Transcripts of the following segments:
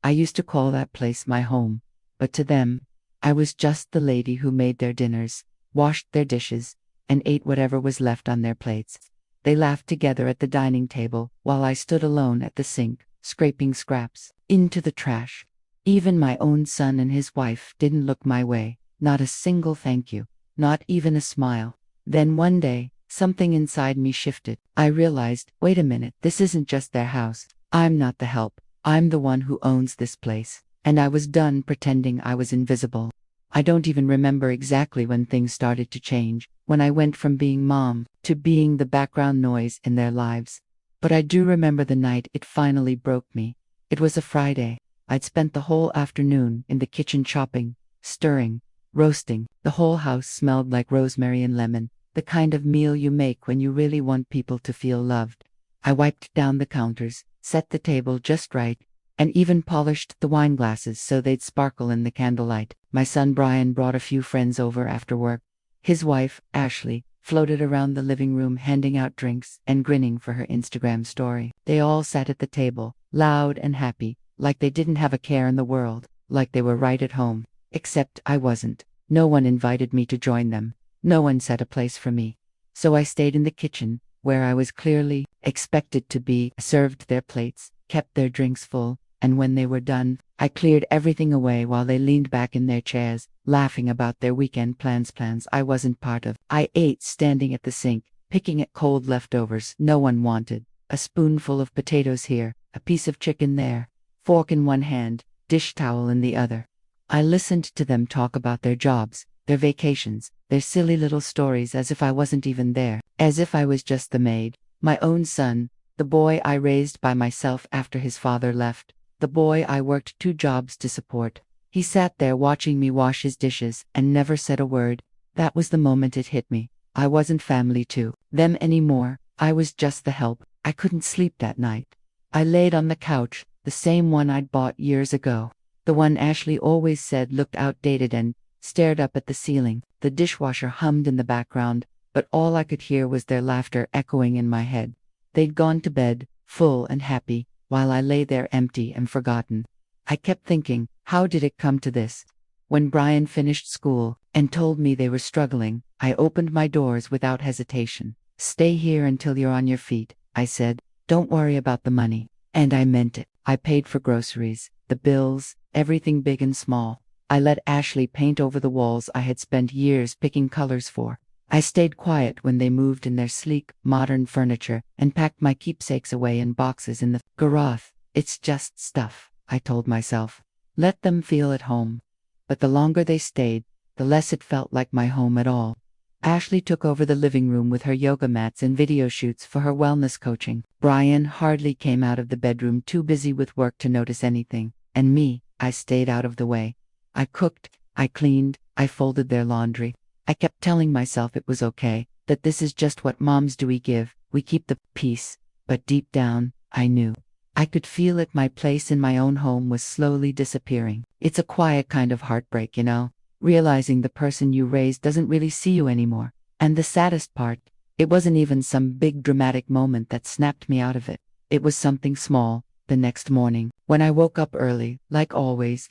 I used to call that place my home, but to them, I was just the lady who made their dinners, washed their dishes, and ate whatever was left on their plates. They laughed together at the dining table while I stood alone at the sink, scraping scraps into the trash. Even my own son and his wife didn't look my way, not a single thank you, not even a smile. Then one day, something inside me shifted. I realized, wait a minute, this isn't just their house. I'm not the help. I'm the one who owns this place. And I was done pretending I was invisible. I don't even remember exactly when things started to change, when I went from being mom to being the background noise in their lives. But I do remember the night it finally broke me. It was a Friday. I'd spent the whole afternoon in the kitchen chopping, stirring, roasting. The whole house smelled like rosemary and lemon, the kind of meal you make when you really want people to feel loved. I wiped down the counters, set the table just right, and even polished the wine glasses so they'd sparkle in the candlelight. My son Brian brought a few friends over after work. His wife, Ashley, floated around the living room handing out drinks and grinning for her Instagram story. They all sat at the table, loud and happy, like they didn't have a care in the world, like they were right at home. Except I wasn't. No one invited me to join them. No one set a place for me. So I stayed in the kitchen, where I was clearly expected to be, served their plates, kept their drinks full, and when they were done, I cleared everything away while they leaned back in their chairs, laughing about their weekend plans I wasn't part of. I ate standing at the sink, picking at cold leftovers no one wanted, a spoonful of potatoes here, a piece of chicken there, fork in one hand, dish towel in the other. I listened to them talk about their jobs, their vacations, their silly little stories as if I wasn't even there, as if I was just the maid. My own son, the boy I raised by myself after his father left, the boy I worked 2 jobs to support. He sat there watching me wash his dishes and never said a word. That was the moment it hit me. I wasn't family to them anymore. I was just the help. I couldn't sleep that night. I laid on the couch, the same one I'd bought years ago. The one Ashley always said looked outdated, and stared up at the ceiling. The dishwasher hummed in the background, but all I could hear was their laughter echoing in my head. They'd gone to bed, full and happy, while I lay there empty and forgotten. I kept thinking, how did it come to this? When Brian finished school and told me they were struggling, I opened my doors without hesitation. Stay here until you're on your feet, I said. Don't worry about the money. And I meant it. I paid for groceries, the bills, everything big and small. I let Ashley paint over the walls I had spent years picking colors for. I stayed quiet when they moved in their sleek, modern furniture and packed my keepsakes away in boxes in the garage. It's just stuff, I told myself. Let them feel at home. But the longer they stayed, the less it felt like my home at all. Ashley took over the living room with her yoga mats and video shoots for her wellness coaching. Brian hardly came out of the bedroom, too busy with work to notice anything. And me, I stayed out of the way. I cooked, I cleaned, I folded their laundry. I kept telling myself it was okay, that this is just what moms do. We keep the peace. But deep down, I knew. I could feel it. My place in my own home was slowly disappearing. It's a quiet kind of heartbreak, you know, realizing the person you raised doesn't really see you anymore. And the saddest part, it wasn't even some big dramatic moment that snapped me out of it. It was something small. The next morning, when I woke up early, like always,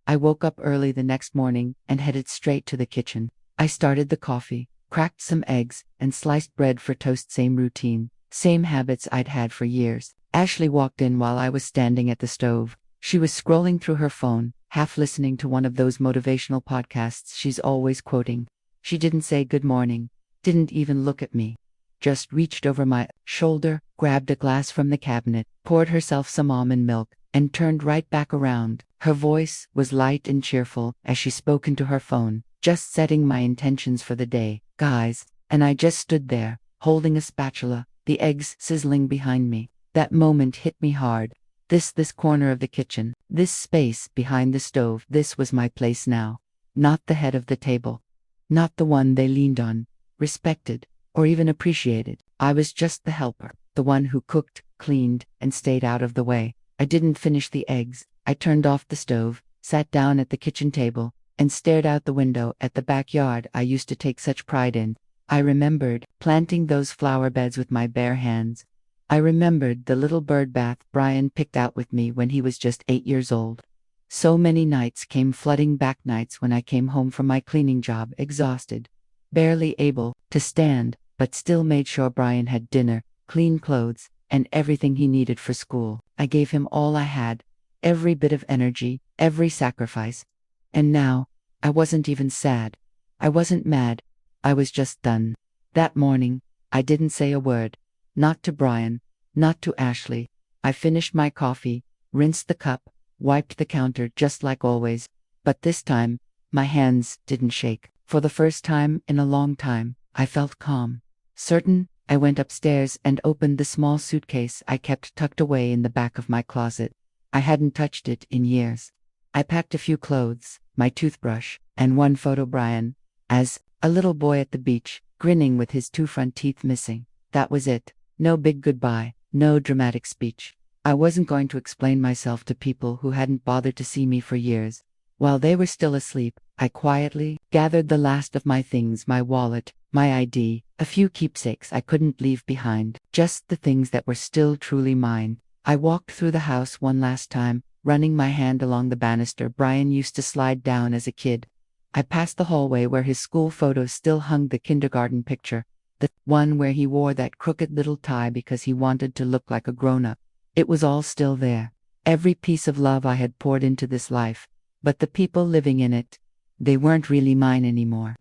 I woke up early the next morning and headed straight to the kitchen. I started the coffee, cracked some eggs, and sliced bread for toast. Same routine, same habits I'd had for years. Ashley walked in while I was standing at the stove. She was scrolling through her phone, half listening to one of those motivational podcasts she's always quoting. She didn't say good morning, didn't even look at me. Just reached over my shoulder, grabbed a glass from the cabinet, poured herself some almond milk, and turned right back around. Her voice was light and cheerful as she spoke into her phone. Just setting my intentions for the day, guys. And I just stood there, holding a spatula, the eggs sizzling behind me. That moment hit me hard. This corner of the kitchen, this space behind the stove, this was my place now. Not the head of the table. Not the one they leaned on, respected, or even appreciated. I was just the helper, the one who cooked, cleaned, and stayed out of the way. I didn't finish the eggs. I turned off the stove, sat down at the kitchen table, and stared out the window at the backyard I used to take such pride in. I remembered planting those flower beds with my bare hands, I remembered the little bird bath Brian picked out with me when he was just 8 years old. So many nights came flooding back, nights when I came home from my cleaning job exhausted, barely able to stand, but still made sure Brian had dinner, clean clothes, and everything he needed for school. I gave him all I had, every bit of energy, every sacrifice. And now, I wasn't even sad. I wasn't mad. I was just done. That morning, I didn't say a word. Not to Brian, not to Ashley. I finished my coffee, rinsed the cup, wiped the counter just like always. But this time, my hands didn't shake. For the first time in a long time, I felt calm. Certain. I went upstairs and opened the small suitcase I kept tucked away in the back of my closet. I hadn't touched it in years. I packed a few clothes, my toothbrush, and one photo Brian, as a little boy at the beach, grinning with his 2 front teeth missing. That was it. No big goodbye, no dramatic speech. I wasn't going to explain myself to people who hadn't bothered to see me for years. While they were still asleep, I quietly gathered the last of my things, my wallet, my ID, a few keepsakes I couldn't leave behind, just the things that were still truly mine. I walked through the house one last time, running my hand along the banister Brian used to slide down as a kid. I passed the hallway where his school photos still hung, the kindergarten picture, the one where he wore that crooked little tie because he wanted to look like a grown-up. It was all still there. Every piece of love I had poured into this life. But the people living in it, they weren't really mine anymore.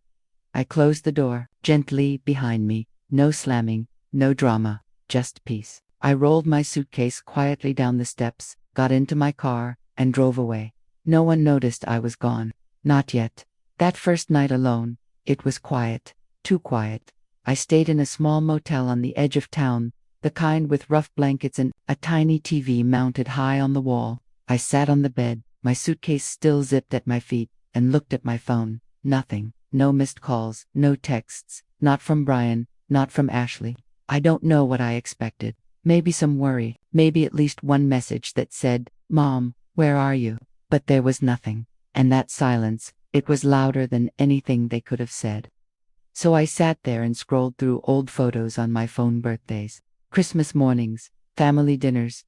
I closed the door, gently, behind me. No slamming, no drama, just peace. I rolled my suitcase quietly down the steps, got into my car, and drove away. No one noticed I was gone. Not yet. That first night alone, it was quiet. Too quiet. I stayed in a small motel on the edge of town, the kind with rough blankets and a tiny TV mounted high on the wall. I sat on the bed, my suitcase still zipped at my feet, and looked at my phone. Nothing. No missed calls, no texts, not from Brian, not from Ashley. I don't know what I expected. Maybe some worry, maybe at least one message that said, "Mom, where are you?" But there was nothing. And that silence, it was louder than anything they could have said. So I sat there and scrolled through old photos on my phone, birthdays, Christmas mornings, family dinners,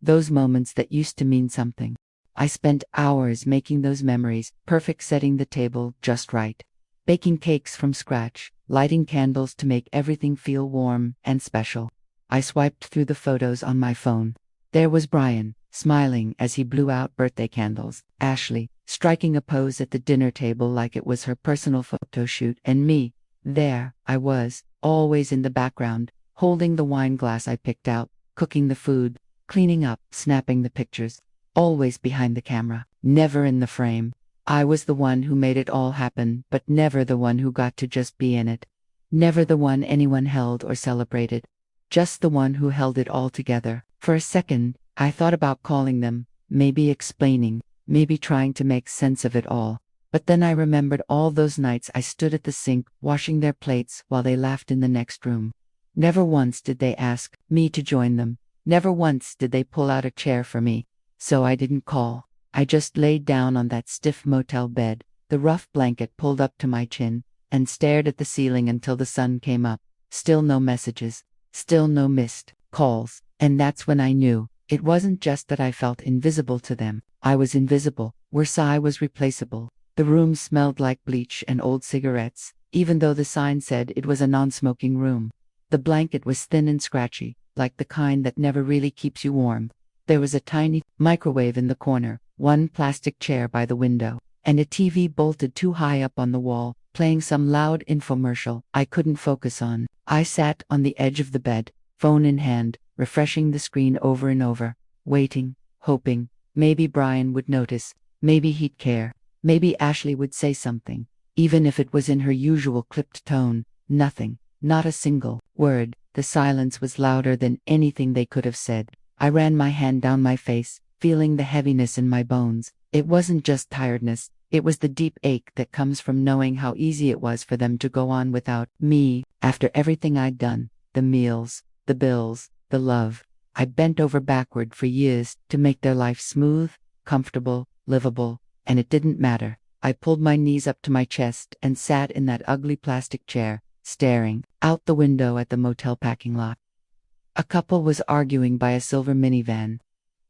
those moments that used to mean something. I spent hours making those memories perfect, setting the table just right, baking cakes from scratch, lighting candles to make everything feel warm and special. I swiped through the photos on my phone. There was Brian, smiling as he blew out birthday candles, Ashley, striking a pose at the dinner table like it was her personal photo shoot, and me. There I was, always in the background, holding the wine glass I picked out, cooking the food, cleaning up, snapping the pictures. Always behind the camera, never in the frame. I was the one who made it all happen, but never the one who got to just be in it. Never the one anyone held or celebrated. Just the one who held it all together. For a second, I thought about calling them, maybe explaining, maybe trying to make sense of it all. But then I remembered all those nights I stood at the sink, washing their plates while they laughed in the next room. Never once did they ask me to join them. Never once did they pull out a chair for me. So I didn't call. I just laid down on that stiff motel bed, the rough blanket pulled up to my chin, and stared at the ceiling until the sun came up. Still no messages. Still no missed calls. And that's when I knew. It wasn't just that I felt invisible to them. I was invisible. Worse, I was replaceable. The room smelled like bleach and old cigarettes, even though the sign said it was a non-smoking room. The blanket was thin and scratchy, like the kind that never really keeps you warm. There was a tiny microwave in the corner, one plastic chair by the window, and a TV bolted too high up on the wall, playing some loud infomercial I couldn't focus on. I sat on the edge of the bed, phone in hand, refreshing the screen over and over, waiting, hoping, maybe Brian would notice, maybe he'd care, maybe Ashley would say something, even if it was in her usual clipped tone. Nothing, not a single word. The silence was louder than anything they could have said. I ran my hand down my face, feeling the heaviness in my bones. It wasn't just tiredness, it was the deep ache that comes from knowing how easy it was for them to go on without me, after everything I'd done, the meals, the bills, the love. I bent over backward for years to make their life smooth, comfortable, livable, and it didn't matter. I pulled my knees up to my chest and sat in that ugly plastic chair, staring out the window at the motel parking lot. A couple was arguing by a silver minivan.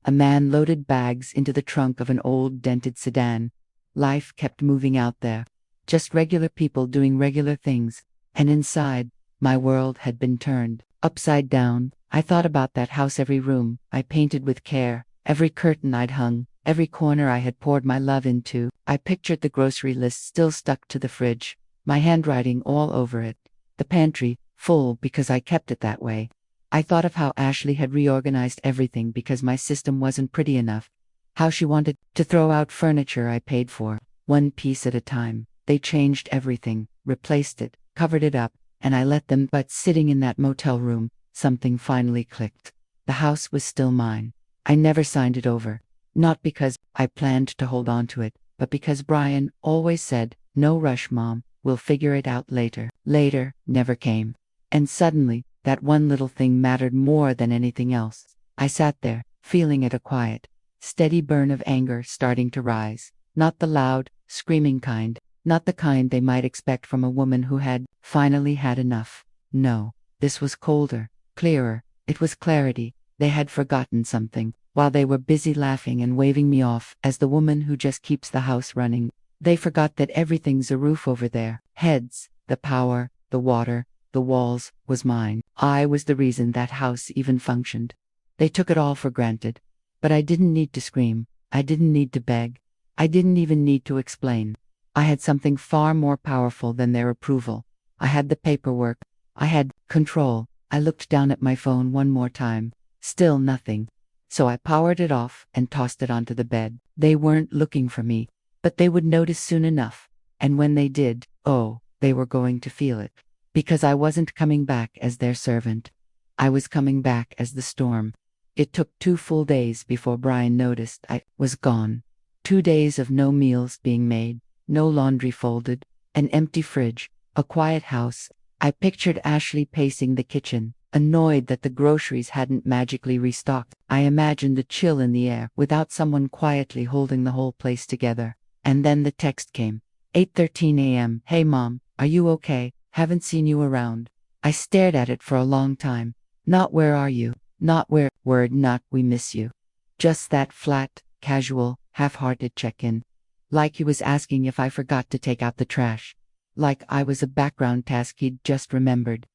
A man loaded bags into the trunk of an old dented sedan. Life kept moving out there. Just regular people doing regular things. And inside, my world had been turned upside down. I thought about that house, every room I painted with care, every curtain I'd hung, every corner I had poured my love into. I pictured the grocery list still stuck to the fridge, my handwriting all over it. The pantry, full because I kept it that way. I thought of how Ashley had reorganized everything because my system wasn't pretty enough. How she wanted to throw out furniture I paid for, one piece at a time. They changed everything, replaced it, covered it up, and I let them. But sitting in that motel room, something finally clicked. The house was still mine. I never signed it over. Not because I planned to hold on to it, but because Brian always said, "No rush, Mom, we'll figure it out later." Later never came. And suddenly, that one little thing mattered more than anything else. I sat there, feeling it, a quiet, steady burn of anger starting to rise. Not the loud, screaming kind, not the kind they might expect from a woman who had finally had enough. No, this was colder, clearer. It was clarity. They had forgotten something. While they were busy laughing and waving me off as the woman who just keeps the house running, they forgot that everything's a roof over their heads. The power, the water, the walls, was mine. I was the reason that house even functioned. They took it all for granted. But I didn't need to scream. I didn't need to beg. I didn't even need to explain. I had something far more powerful than their approval. I had the paperwork. I had control. I looked down at my phone one more time. Still nothing. So I powered it off and tossed it onto the bed. They weren't looking for me, but they would notice soon enough. And when they did, oh, they were going to feel it. Because I wasn't coming back as their servant. I was coming back as the storm. It took 2 full days before Brian noticed I was gone. 2 days of no meals being made, no laundry folded, an empty fridge, a quiet house. I pictured Ashley pacing the kitchen, annoyed that the groceries hadn't magically restocked. I imagined the chill in the air without someone quietly holding the whole place together. And then the text came. 8:13 a.m. "Hey Mom, are you okay? Haven't seen you around." I stared at it for a long time. Not "Where are you?" Not not "We miss you." Just that flat, casual, half-hearted check-in. Like he was asking if I forgot to take out the trash. Like I was a background task he'd just remembered.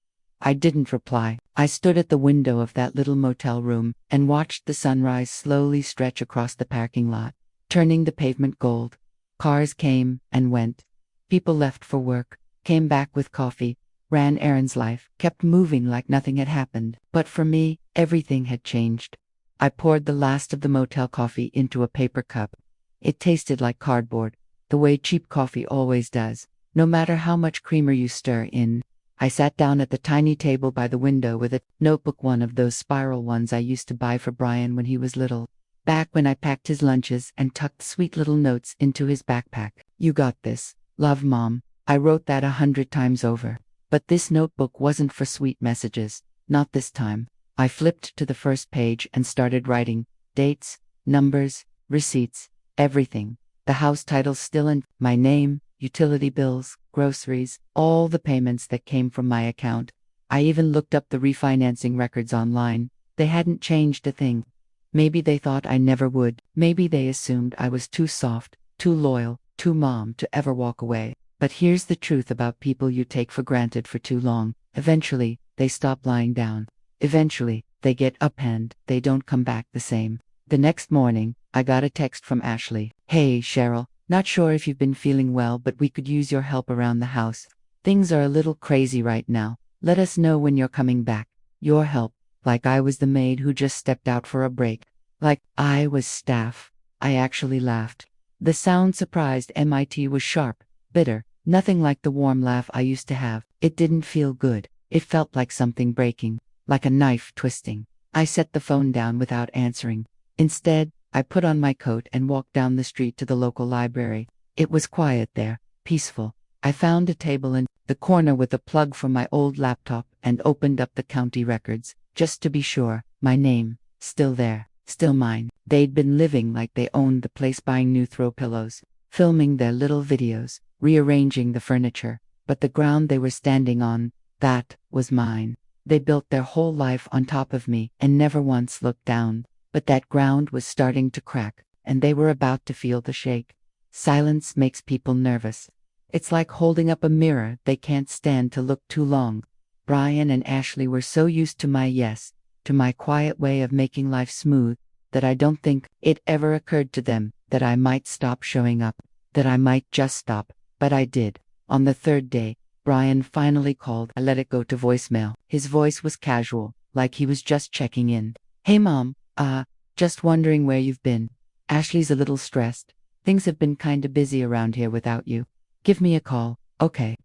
I didn't reply. I stood at the window of that little motel room and watched the sunrise slowly stretch across the parking lot, turning the pavement gold. Cars came and went. People left for work, came back with coffee, ran errands. Life kept moving like nothing had happened. But for me, everything had changed. I poured the last of the motel coffee into a paper cup. It tasted like cardboard, the way cheap coffee always does, no matter how much creamer you stir in. I sat down at the tiny table by the window with a notebook, one of those spiral ones I used to buy for Brian when he was little. Back when I packed his lunches and tucked sweet little notes into his backpack. "You got this. Love, Mom." I wrote that 100 times over. But this notebook wasn't for sweet messages. Not this time. I flipped to the first page and started writing. Dates, numbers, receipts, everything. The house title still in my name, utility bills, groceries, all the payments that came from my account. I even looked up the refinancing records online. They hadn't changed a thing. Maybe they thought I never would. Maybe they assumed I was too soft, too loyal, too Mom to ever walk away. But here's the truth about people you take for granted for too long. Eventually, they stop lying down. Eventually, they get upend. They don't come back the same. The next morning, I got a text from Ashley. "Hey, Cheryl. Not sure if you've been feeling well, but we could use your help around the house. Things are a little crazy right now. Let us know when you're coming back." Your help. Like I was the maid who just stepped out for a break. Like I was staff. I actually laughed. The sound surprised MIT was sharp, bitter, nothing like the warm laugh I used to have. It didn't feel good. It felt like something breaking, like a knife twisting. I set the phone down without answering. Instead, I put on my coat and walked down the street to the local library. It was quiet there, peaceful. I found a table in the corner with a plug for my old laptop and opened up the county records, just to be sure. My name, still there, still mine. They'd been living like they owned the place, buying new throw pillows, filming their little videos, rearranging the furniture, but the ground they were standing on, that was mine. They built their whole life on top of me and never once looked down. But that ground was starting to crack, and they were about to feel the shake. Silence makes people nervous. It's like holding up a mirror they can't stand to look too long. Brian and Ashley were so used to my yes, to my quiet way of making life smooth, that I don't think it ever occurred to them that I might stop showing up, that I might just stop, but I did. On the third day, Brian finally called. I let it go to voicemail. His voice was casual, like he was just checking in. "Hey Mom, just wondering where you've been. Ashley's a little stressed. Things have been kinda busy around here without you. Give me a call, okay?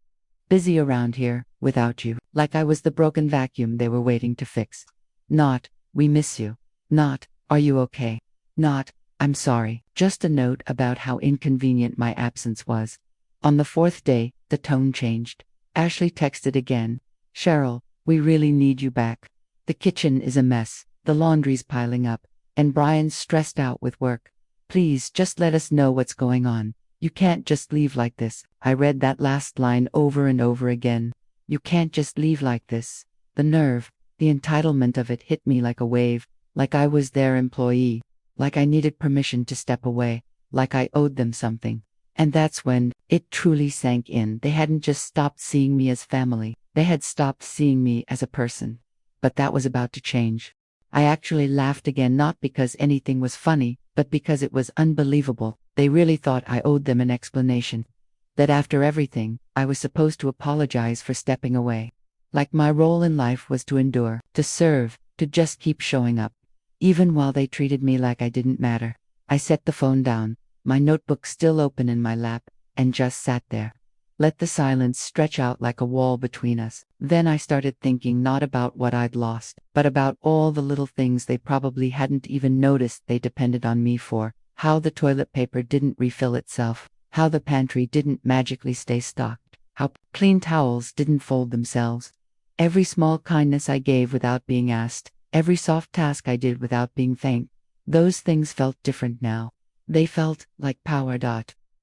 Busy around here, without you. Like I was the broken vacuum they were waiting to fix. Not, we miss you. Not, are you okay? Not, I'm sorry." Just a note about how inconvenient my absence was. On the fourth day, the tone changed. Ashley texted again. "Cheryl, we really need you back. The kitchen is a mess, the laundry's piling up, and Brian's stressed out with work. Please just let us know what's going on. You can't just leave like this." I read that last line over and over again. You can't just leave like this. The nerve, the entitlement of it hit me like a wave, like I was their employee, like I needed permission to step away, like I owed them something. And that's when it truly sank in. They hadn't just stopped seeing me as family, they had stopped seeing me as a person. But that was about to change. I actually laughed again, not because anything was funny, but because it was unbelievable. They really thought I owed them an explanation. That after everything, I was supposed to apologize for stepping away. Like my role in life was to endure, to serve, to just keep showing up. Even while they treated me like I didn't matter. I set the phone down, my notebook still open in my lap, and just sat there. Let the silence stretch out like a wall between us. Then I started thinking not about what I'd lost, but about all the little things they probably hadn't even noticed they depended on me for. How the toilet paper didn't refill itself. How the pantry didn't magically stay stocked. How clean towels didn't fold themselves. Every small kindness I gave without being asked. Every soft task I did without being thanked. Those things felt different now. They felt like power.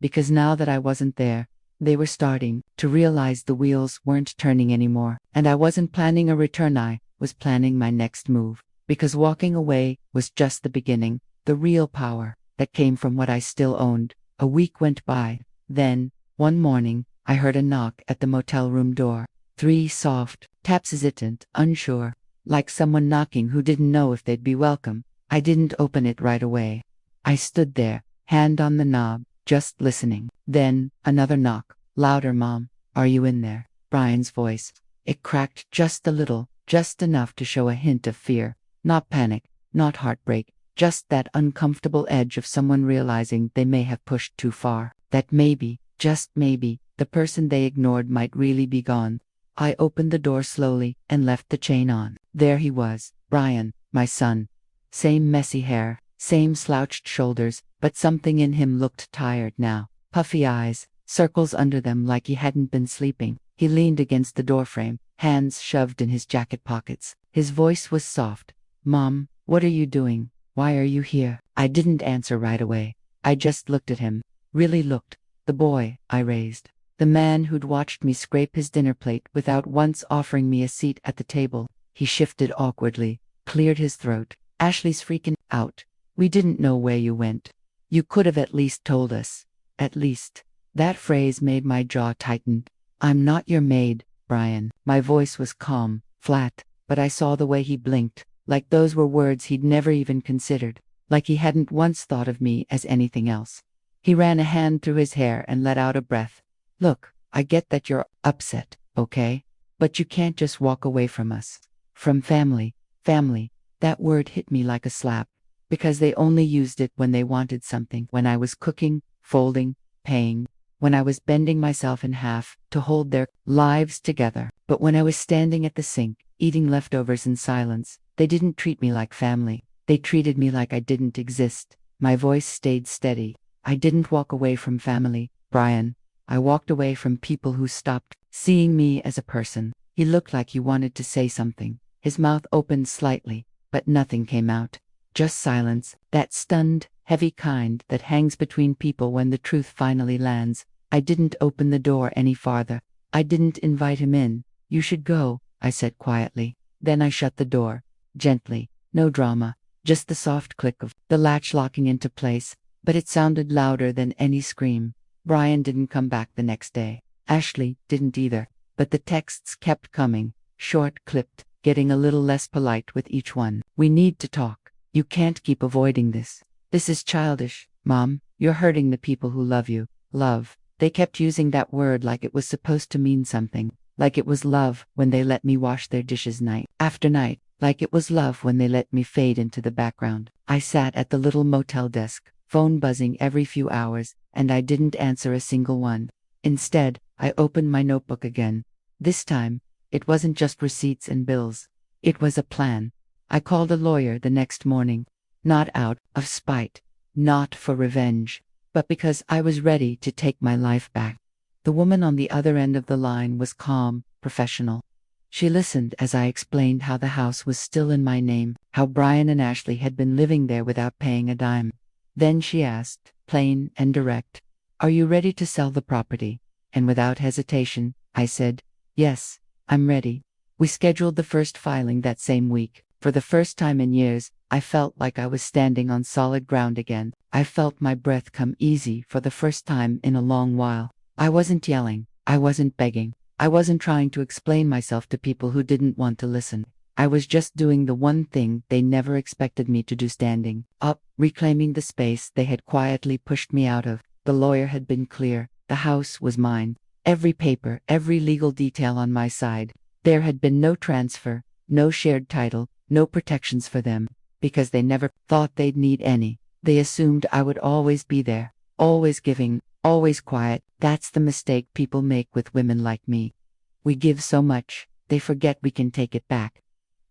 Because now that I wasn't there, they were starting to realize the wheels weren't turning anymore. And I wasn't planning a return, I was planning my next move. Because walking away was just the beginning, the real power that came from what I still owned. A week went by. Then, one morning, I heard a knock at the motel room door. 3 soft taps, hesitant, unsure, like someone knocking who didn't know if they'd be welcome. I didn't open it right away. I stood there, hand on the knob, just listening. Then, another knock, louder. "Mom, are you in there?" Brian's voice. It cracked just a little, just enough to show a hint of fear. Not panic, not heartbreak, just that uncomfortable edge of someone realizing they may have pushed too far. That maybe, just maybe, the person they ignored might really be gone. I opened the door slowly and left the chain on. There he was, Brian, my son. Same messy hair, same slouched shoulders, but something in him looked tired now. Puffy eyes, circles under them like he hadn't been sleeping. He leaned against the doorframe, hands shoved in his jacket pockets. His voice was soft. "Mom, what are you doing? Why are you here?" I didn't answer right away. I just looked at him. Really looked. The boy I raised. The man who'd watched me scrape his dinner plate without once offering me a seat at the table. He shifted awkwardly, cleared his throat. "Ashley's freaking out. We didn't know where you went. You could have at least told us. At least." That phrase made my jaw tighten. "I'm not your maid, Brian." My voice was calm, flat, but I saw the way he blinked, like those were words he'd never even considered, like he hadn't once thought of me as anything else. He ran a hand through his hair and let out a breath. "Look, I get that you're upset, okay? But you can't just walk away from us. From family. Family. That word hit me like a slap. Because they only used it when they wanted something. When I was cooking, folding, paying. When I was bending myself in half to hold their lives together. But when I was standing at the sink, eating leftovers in silence, they didn't treat me like family. They treated me like I didn't exist." My voice stayed steady. "I didn't walk away from family, Brian. I walked away from people who stopped seeing me as a person." He looked like he wanted to say something. His mouth opened slightly, but nothing came out. Just silence, that stunned, heavy kind that hangs between people when the truth finally lands. I didn't open the door any farther. I didn't invite him in. "You should go," I said quietly. Then I shut the door, gently, no drama, just the soft click of the latch locking into place, but it sounded louder than any scream. Brian didn't come back the next day. Ashley didn't either, but the texts kept coming, short, clipped, getting a little less polite with each one. "We need to talk. You can't keep avoiding this. This is childish, Mom. You're hurting the people who love you." Love. They kept using that word like it was supposed to mean something. Like it was love when they let me wash their dishes night after night. Like it was love when they let me fade into the background. I sat at the little motel desk, phone buzzing every few hours, and I didn't answer a single one. Instead, I opened my notebook again. This time, it wasn't just receipts and bills. It was a plan. I called a lawyer the next morning, not out of spite, not for revenge, but because I was ready to take my life back. The woman on the other end of the line was calm, professional. She listened as I explained how the house was still in my name, how Brian and Ashley had been living there without paying a dime. Then she asked, plain and direct, "Are you ready to sell the property?" And without hesitation, I said, "Yes, I'm ready." We scheduled the first filing that same week. For the first time in years, I felt like I was standing on solid ground again. I felt my breath come easy for the first time in a long while. I wasn't yelling. I wasn't begging. I wasn't trying to explain myself to people who didn't want to listen. I was just doing the one thing they never expected me to do, standing up, reclaiming the space they had quietly pushed me out of. The lawyer had been clear. The house was mine. Every paper, every legal detail on my side. There had been no transfer, no shared title, no protections for them, because they never thought they'd need any. They assumed I would always be there, always giving, always quiet. That's the mistake people make with women like me. We give so much, they forget we can take it back.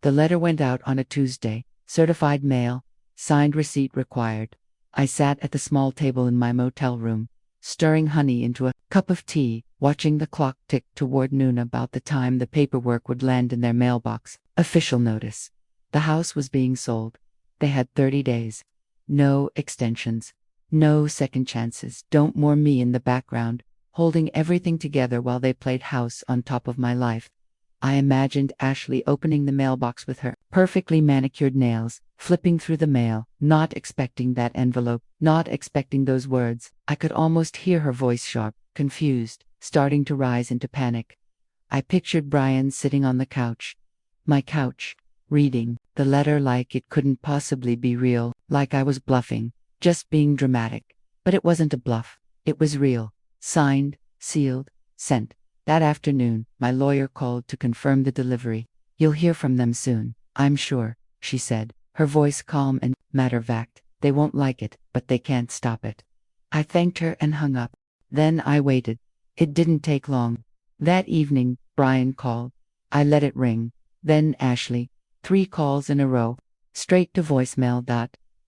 The letter went out on a Tuesday, certified mail, signed receipt required. I sat at the small table in my motel room, stirring honey into a cup of tea, watching the clock tick toward noon, about the time the paperwork would land in their mailbox. Official notice. The house was being sold. They had 30 days. No extensions. No second chances. Don't more me in the background, holding everything together while they played house on top of my life. I imagined Ashley opening the mailbox with her perfectly manicured nails, flipping through the mail, not expecting that envelope, not expecting those words. I could almost hear her voice, sharp, confused, starting to rise into panic. I pictured Brian sitting on the couch. My couch. Reading the letter like it couldn't possibly be real, like I was bluffing, just being dramatic. But it wasn't a bluff. It was real. Signed, sealed, sent. That afternoon, my lawyer called to confirm the delivery. "You'll hear from them soon, I'm sure," she said, her voice calm and matter-of-fact. "They won't like it, but they can't stop it." I thanked her and hung up. Then I waited. It didn't take long. That evening, Brian called. I let it ring. Then Ashley. 3 calls in a row, straight to voicemail.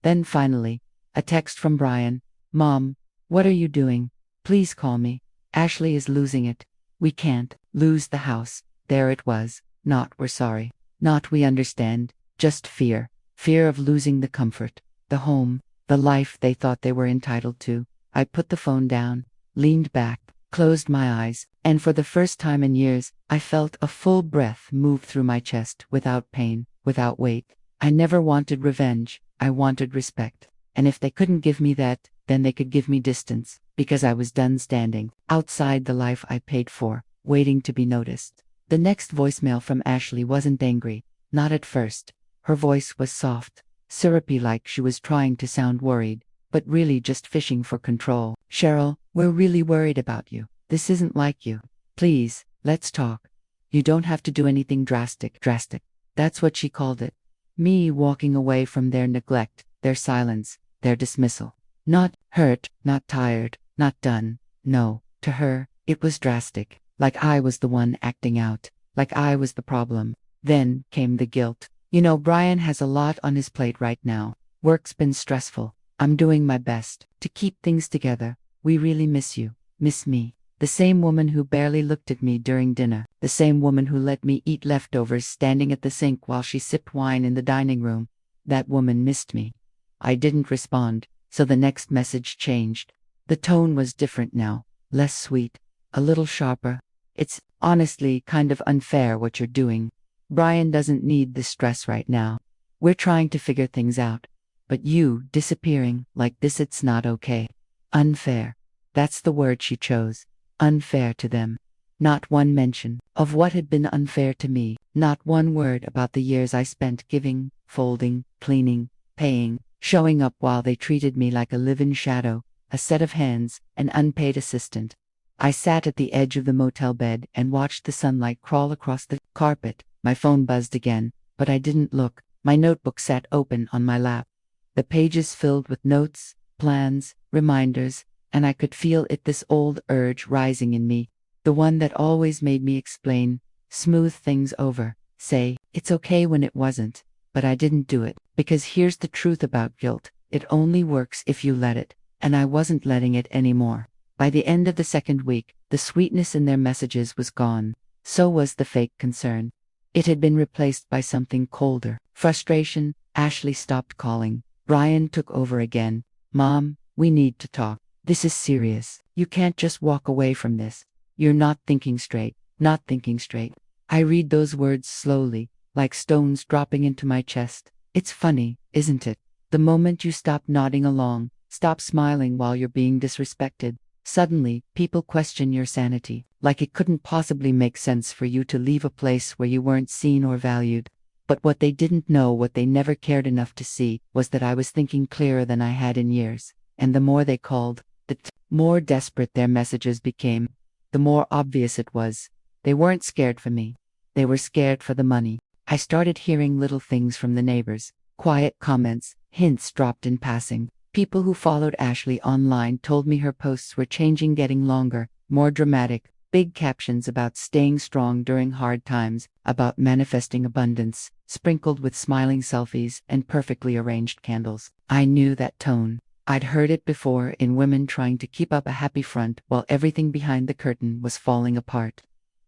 Then finally, a text from Brian. "Mom, what are you doing? Please call me. Ashley is losing it. We can't lose the house." There it was. Not "we're sorry." Not "we understand." Just fear. Fear of losing the comfort, the home, the life they thought they were entitled to. I put the phone down, leaned back, closed my eyes, and for the first time in years, I felt a full breath move through my chest, without pain, without weight. I never wanted revenge. I wanted respect. And if they couldn't give me that, then they could give me distance, because I was done standing outside the life I paid for, waiting to be noticed. The next voicemail from Ashley wasn't angry. Not at first. Her voice was soft, syrupy, like she was trying to sound worried, but really just fishing for control. "Cheryl, we're really worried about you. This isn't like you. Please, let's talk. You don't have to do anything drastic." Drastic. That's what she called it. Me walking away from their neglect, their silence, their dismissal. Not hurt, not tired, not done. No, to her, it was drastic. Like I was the one acting out. Like I was the problem. Then came the guilt. "You know, Brian has a lot on his plate right now. Work's been stressful. I'm doing my best to keep things together. We really miss you. Miss me." The same woman who barely looked at me during dinner. The same woman who let me eat leftovers standing at the sink while she sipped wine in the dining room. That woman missed me. I didn't respond, so the next message changed. The tone was different now. Less sweet. A little sharper. "It's honestly kind of unfair what you're doing. Brian doesn't need this stress right now. We're trying to figure things out. But you disappearing like this, it's not okay. Unfair. That's the word she chose. Unfair to them. Not one mention of what had been unfair to me. Not one word about the years I spent giving, folding, cleaning, paying, showing up while they treated me like a live-in shadow, a set of hands, an unpaid assistant. I sat at the edge of the motel bed and watched the sunlight crawl across the carpet. My phone buzzed again, but I didn't look. My notebook sat open on my lap. The pages filled with notes, plans, reminders, and I could feel it, this old urge rising in me, the one that always made me explain, smooth things over, say, it's okay when it wasn't. But I didn't do it, because here's the truth about guilt. It only works if you let it, and I wasn't letting it anymore. By the end of the second week, the sweetness in their messages was gone. So was the fake concern. It had been replaced by something colder. Frustration. Ashley stopped calling. Brian took over again. Mom, we need to talk. This is serious. You can't just walk away from this. You're not thinking straight. Not thinking straight. I read those words slowly, like stones dropping into my chest. It's funny, isn't it? The moment you stop nodding along, stop smiling while you're being disrespected, suddenly, people question your sanity, like it couldn't possibly make sense for you to leave a place where you weren't seen or valued. But what they didn't know, what they never cared enough to see, was that I was thinking clearer than I had in years. And the more they called, the more desperate their messages became, the more obvious it was. They weren't scared for me. They were scared for the money. I started hearing little things from the neighbors, quiet comments, hints dropped in passing. People who followed Ashley online told me her posts were changing, getting longer, more dramatic, big captions about staying strong during hard times, about manifesting abundance, sprinkled with smiling selfies and perfectly arranged candles. I knew that tone. I'd heard it before in women trying to keep up a happy front while everything behind the curtain was falling apart.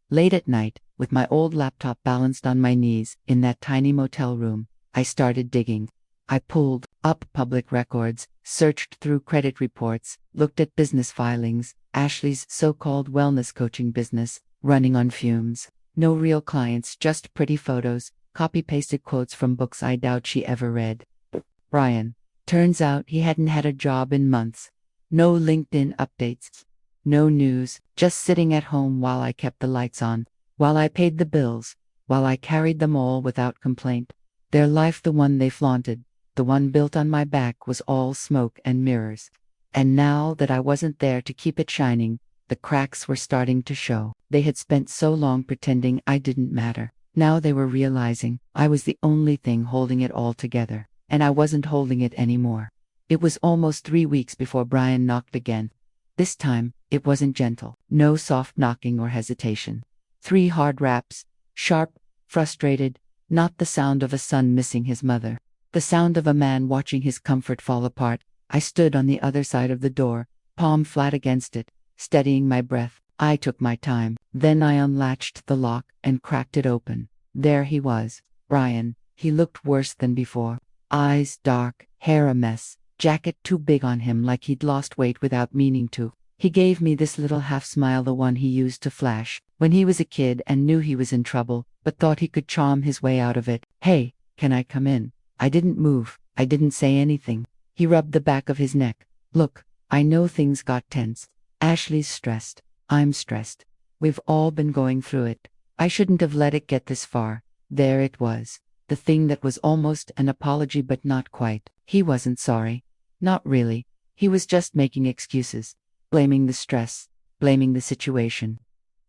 Late at night, with my old laptop balanced on my knees in that tiny motel room, I started digging. I pulled up public records, searched through credit reports, looked at business filings, Ashley's so-called wellness coaching business, running on fumes. No real clients, just pretty photos, copy-pasted quotes from books I doubt she ever read. Brian. Turns out he hadn't had a job in months. No LinkedIn updates. No news, just sitting at home while I kept the lights on, while I paid the bills, while I carried them all without complaint. Their life, the one they flaunted, the one built on my back, was all smoke and mirrors. And now that I wasn't there to keep it shining, the cracks were starting to show. They had spent so long pretending I didn't matter. Now they were realizing I was the only thing holding it all together. And I wasn't holding it anymore. It was almost 3 weeks before Brian knocked again. This time, it wasn't gentle. No soft knocking or hesitation. 3 hard raps, sharp, frustrated, not the sound of a son missing his mother. The sound of a man watching his comfort fall apart. I stood on the other side of the door, palm flat against it, steadying my breath. I took my time. Then I unlatched the lock and cracked it open. There he was, Brian. He looked worse than before. Eyes dark, hair a mess, jacket too big on him like he'd lost weight without meaning to. He gave me this little half smile, the one he used to flash when he was a kid and knew he was in trouble, but thought he could charm his way out of it. Hey, can I come in? I didn't move. I didn't say anything. He rubbed the back of his neck. Look, I know things got tense. Ashley's stressed. I'm stressed. We've all been going through it. I shouldn't have let it get this far. There it was. The thing that was almost an apology, but not quite. He wasn't sorry. Not really. He was just making excuses. Blaming the stress. Blaming the situation.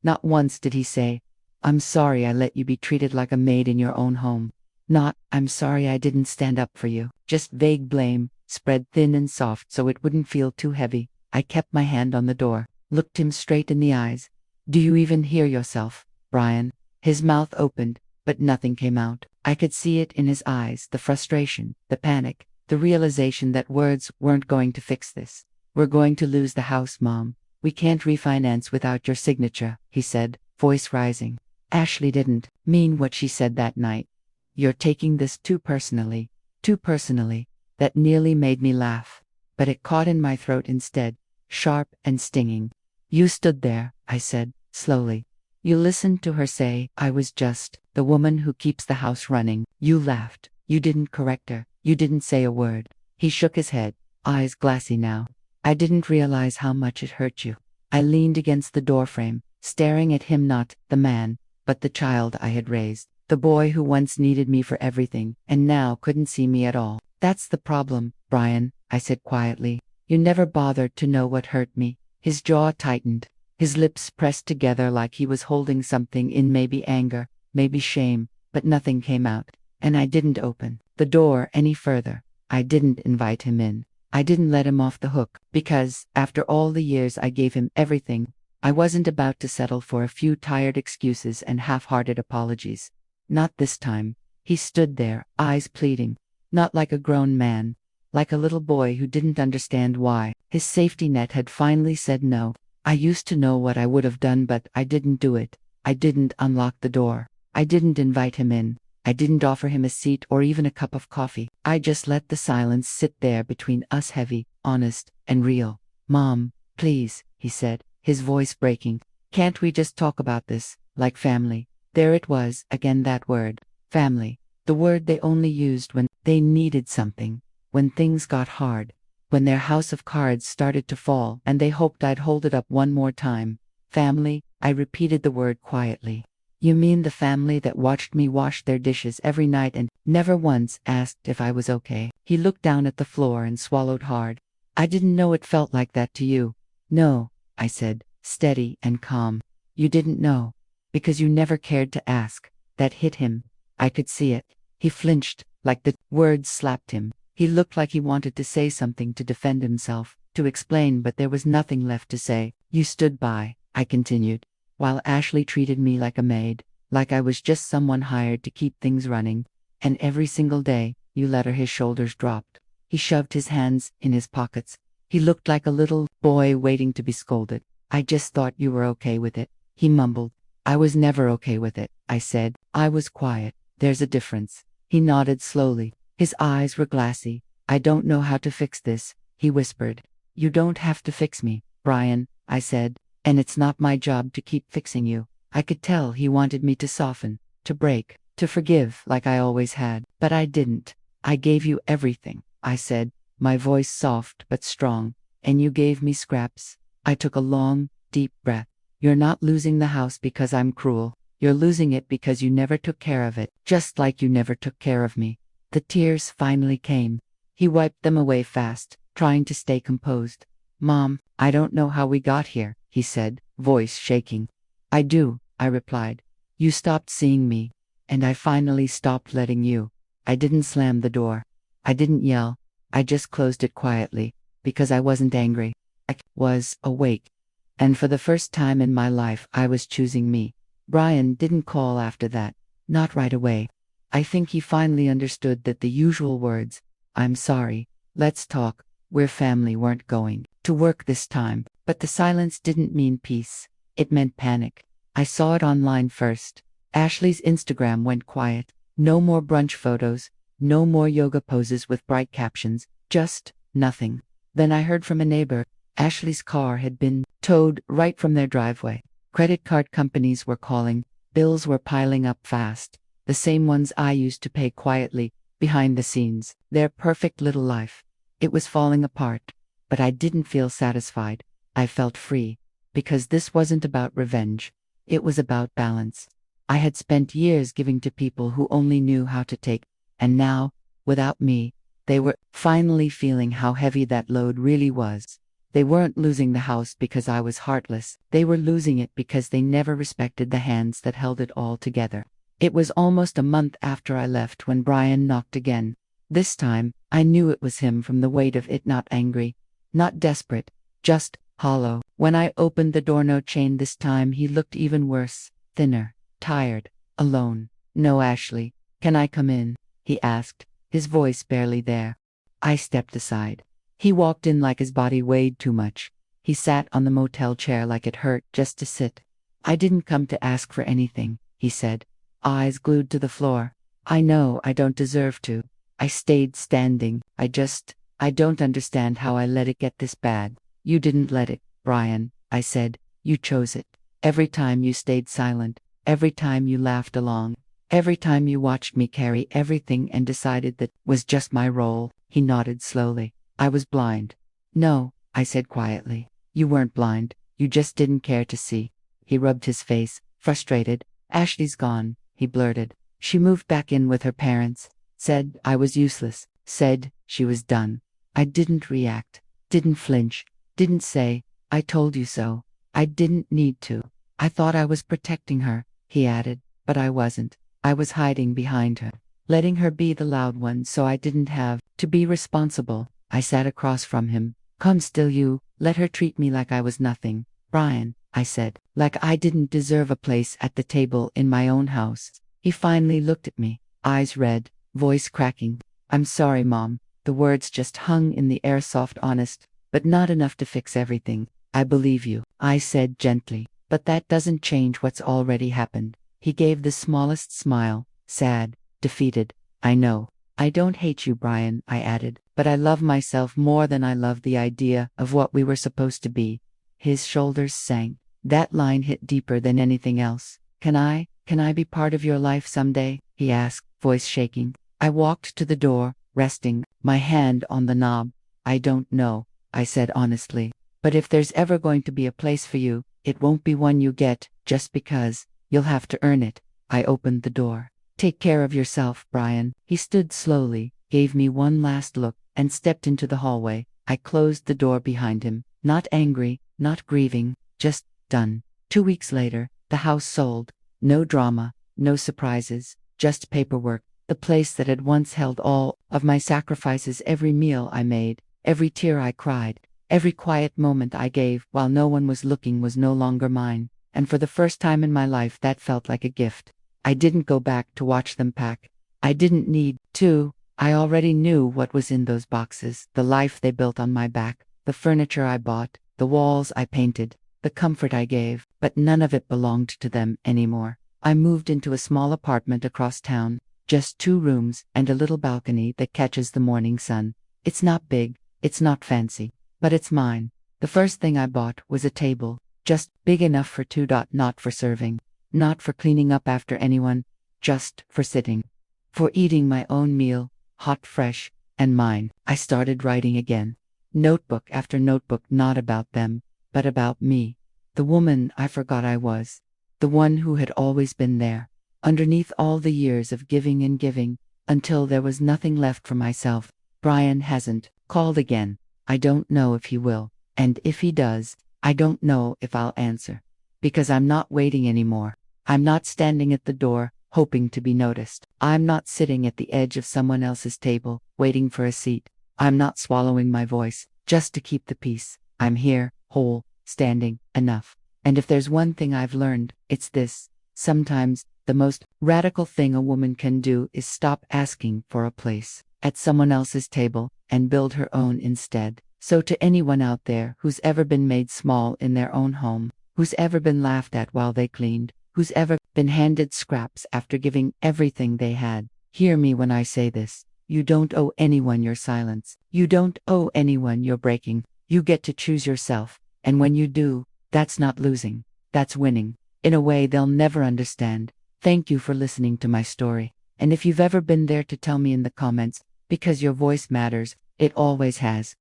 Not once did he say, I'm sorry I let you be treated like a maid in your own home. Not, I'm sorry I didn't stand up for you. Just vague blame, spread thin and soft so it wouldn't feel too heavy. I kept my hand on the door, looked him straight in the eyes. Do you even hear yourself, Brian? His mouth opened, but nothing came out. I could see it in his eyes, the frustration, the panic, the realization that words weren't going to fix this. We're going to lose the house, Mom. We can't refinance without your signature, he said, voice rising. Ashley didn't mean what she said that night. You're taking this too personally. Too personally. That nearly made me laugh. But it caught in my throat instead, sharp and stinging. You stood there, I said, slowly. You listened to her say, I was just the woman who keeps the house running. You laughed. You didn't correct her. You didn't say a word. He shook his head, eyes glassy now. I didn't realize how much it hurt you. I leaned against the doorframe, staring at him, not the man, but the child I had raised. The boy who once needed me for everything, and now couldn't see me at all. That's the problem, Brian, I said quietly. You never bothered to know what hurt me. His jaw tightened. His lips pressed together like he was holding something in, maybe anger, maybe shame, but nothing came out. And I didn't open the door any further. I didn't invite him in. I didn't let him off the hook, because, after all the years I gave him everything, I wasn't about to settle for a few tired excuses and half-hearted apologies. Not this time. He stood there, eyes pleading. Not like a grown man. Like a little boy who didn't understand why. His safety net had finally said no. I used to know what I would have done, but I didn't do it. I didn't unlock the door. I didn't invite him in. I didn't offer him a seat or even a cup of coffee. I just let the silence sit there between us, heavy, honest, and real. Mom, please, he said, his voice breaking. Can't we just talk about this, like family? There it was, again, that word. Family. The word they only used when they needed something. When things got hard. When their house of cards started to fall and they hoped I'd hold it up one more time. Family, I repeated the word quietly. You mean the family that watched me wash their dishes every night and never once asked if I was okay? He looked down at the floor and swallowed hard. I didn't know it felt like that to you. No, I said, steady and calm. You didn't know. Because you never cared to ask. That hit him. I could see it. He flinched, like the words slapped him. He looked like he wanted to say something to defend himself, to explain, but there was nothing left to say. You stood by, I continued, while Ashley treated me like a maid, like I was just someone hired to keep things running. And every single day, you let her. His shoulders dropped. He shoved his hands in his pockets. He looked like a little boy waiting to be scolded. I just thought you were okay with it, he mumbled. I was never okay with it, I said. I was quiet. There's a difference. He nodded slowly. His eyes were glassy. I don't know how to fix this, he whispered. You don't have to fix me, Brian, I said. And it's not my job to keep fixing you. I could tell he wanted me to soften, to break, to forgive like I always had. But I didn't. I gave you everything, I said, my voice soft but strong. And you gave me scraps. I took a long, deep breath. You're not losing the house because I'm cruel. You're losing it because you never took care of it, just like you never took care of me. The tears finally came. He wiped them away fast, trying to stay composed. Mom, I don't know how we got here, he said, voice shaking. I do, I replied. You stopped seeing me, and I finally stopped letting you. I didn't slam the door. I didn't yell. I just closed it quietly, because I wasn't angry. I was awake. And for the first time in my life, I was choosing me. Brian didn't call after that. Not right away. I think he finally understood that the usual words, I'm sorry, let's talk, we're family, weren't going to work this time. But the silence didn't mean peace. It meant panic. I saw it online first. Ashley's Instagram went quiet. No more brunch photos. No more yoga poses with bright captions. Just nothing. Then I heard from a neighbor. Ashley's car had been towed right from their driveway. Credit card companies were calling. Bills were piling up fast. The same ones I used to pay quietly, behind the scenes. Their perfect little life. It was falling apart. But I didn't feel satisfied. I felt free. Because this wasn't about revenge. It was about balance. I had spent years giving to people who only knew how to take. And now, without me, they were finally feeling how heavy that load really was. They weren't losing the house because I was heartless. They were losing it because they never respected the hands that held it all together. It was almost a month after I left when Brian knocked again. This time, I knew it was him from the weight of it, not angry, not desperate, just hollow. When I opened the door, no chain this time, he looked even worse, thinner, tired, alone. No, Ashley, can I come in? He asked, his voice barely there. I stepped aside. He walked in like his body weighed too much. He sat on the motel chair like it hurt just to sit. I didn't come to ask for anything, he said, eyes glued to the floor. I know I don't deserve to. I stayed standing. I don't understand how I let it get this bad. You didn't let it, Brian, I said. You chose it. Every time you stayed silent, every time you laughed along, every time you watched me carry everything and decided that was just my role." He nodded slowly. "I was blind." "No," I said quietly. "You weren't blind. You just didn't care to see." He rubbed his face, frustrated. "Ashley's gone," he blurted. "She moved back in with her parents. Said I was useless. Said she was done." I didn't react, didn't flinch, didn't say, "I told you so." I didn't need to. "I thought I was protecting her," he added, "but I wasn't. I was hiding behind her, letting her be the loud one so I didn't have to be responsible." I sat across from him. "Come still, you let her treat me like I was nothing." "Brian," I said, "like I didn't deserve a place at the table in my own house." He finally looked at me, eyes red, voice cracking. "I'm sorry, Mom." The words just hung in the air, soft, honest, but not enough to fix everything. "I believe you," I said gently, "but that doesn't change what's already happened." He gave the smallest smile, sad, defeated. "I know. I don't hate you, Brian," I added, "but I love myself more than I love the idea of what we were supposed to be." His shoulders sank. That line hit deeper than anything else. Can I be part of your life someday?" he asked, voice shaking. I walked to the door, resting my hand on the knob. "I don't know," I said honestly. "But if there's ever going to be a place for you, it won't be one you get just because. You'll have to earn it." I opened the door. "Take care of yourself, Brian." He stood slowly, gave me one last look, and stepped into the hallway. I closed the door behind him, not angry, not grieving, just done. 2 weeks later, the house sold. No drama, no surprises, just paperwork. The place that had once held all of my sacrifices, every meal I made, every tear I cried, every quiet moment I gave while no one was looking, was no longer mine. And for the first time in my life, that felt like a gift. I didn't go back to watch them pack. I didn't need to. I already knew what was in those boxes, the life they built on my back, the furniture I bought, the walls I painted, the comfort I gave, but none of it belonged to them anymore. I moved into a small apartment across town, just 2 rooms and a little balcony that catches the morning sun. It's not big, it's not fancy, but it's mine. The first thing I bought was a table, just big enough for 2. Not for serving, not for cleaning up after anyone, just for sitting, for eating my own meal, hot, fresh, and mine. I started writing again. Notebook after notebook, not about them, but about me. The woman I forgot I was. The one who had always been there, underneath all the years of giving and giving, until there was nothing left for myself. Brian hasn't called again. I don't know if he will. And if he does, I don't know if I'll answer. Because I'm not waiting anymore. I'm not standing at the door, hoping to be noticed. I'm not sitting at the edge of someone else's table, waiting for a seat. I'm not swallowing my voice, just to keep the peace. I'm here, whole, standing, enough. And if there's one thing I've learned, it's this. Sometimes, the most radical thing a woman can do is stop asking for a place at someone else's table and build her own instead. So to anyone out there who's ever been made small in their own home, who's ever been laughed at while they cleaned, who's ever been handed scraps after giving everything they had, hear me when I say this. You don't owe anyone your silence. You don't owe anyone your breaking. You get to choose yourself. And when you do, that's not losing. That's winning. In a way they'll never understand. Thank you for listening to my story. And if you've ever been there, to tell me in the comments, because your voice matters. It always has.